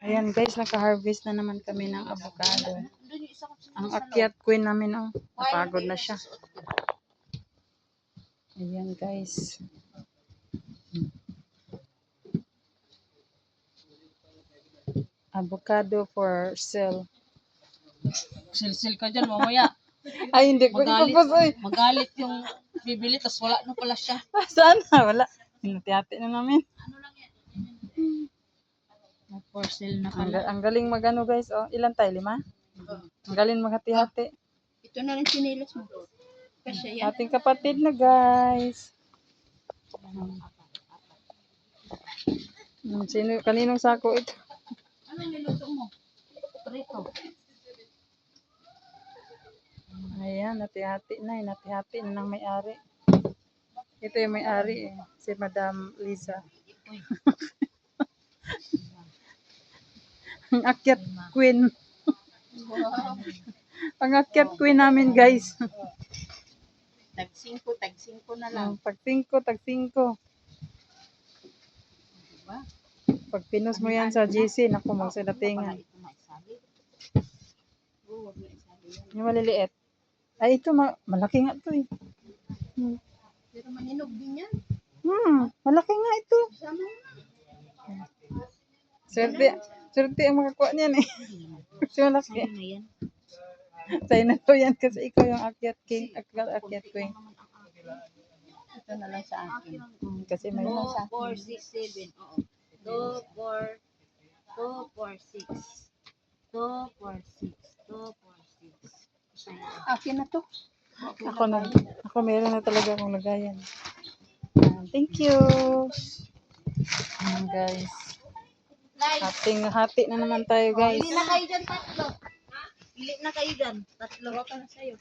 Ayan guys, naka-harvest na naman kami ng avocado. Ang akyat queen namin, oh. Napagod na siya. Ayan guys. Avocado for sale. Silsil ka dyan, mamaya. Ay, hindi ko ipapos, oy. Magalit yung bibili, tas wala na pala siya. Sana, wala. Hinati-hati na namin. For sale na Ang galing magano guys, oh. Ilan tayo? 5? Ang galing maghati-hati. Ito na rin sinilas mo. Kasi yan. Ating kapatid na guys. Kaninong sako ito? Anong niluto mo? Prito. Ayan, hati-hati na. Hati-hati na ng may-ari. Ito yung may-ari eh. Si Madam Lisa. Ang akyat queen. Ang akyat queen namin guys. Tag-5 na lang. Pag 5, tag 5. Diba? Pag pinos mo yan sa GC, naku, magsadatingan. Yung maliliit. Ay, ito, malaki nga ito eh. Pero maninog din yan. Malaki nga ito. Sama Swerte ang makakuha niyan eh. Kasi malaki. na yan. Sa'yo na to yan kasi ikaw yung akyat king, akyat queen. Ito na lang sa akin. Kasi may 2, 4, 6, 7. Oo. 2, 4, 6. 2, 4, 6. 2, 4, 6. Akin na to. Ako meron na talaga akong lagayan. Thank you. Guys. Hati na naman tayo guys. Pili na kayo dyan, 3. Pili na kayo dyan. 3. Huwag ka na sa'yo.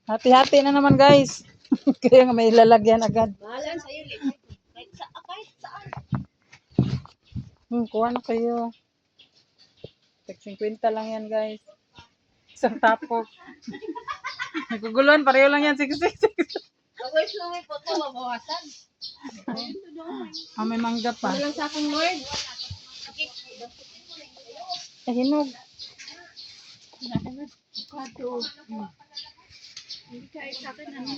Hati-hati na naman guys. Kaya nga may lalagyan agad. Bahalan sa'yo, Lit. Kahit saan. Kuha na kayo. Tag 50 lang yan guys. Isang tapok. Naguguluhan, pareho lang yan. 66. Pag-sumi po ito, mabawasan. May mangga pa. Ano lang sa akin, Lord? Hinog. Kato. Hindi ka sa akin, ano?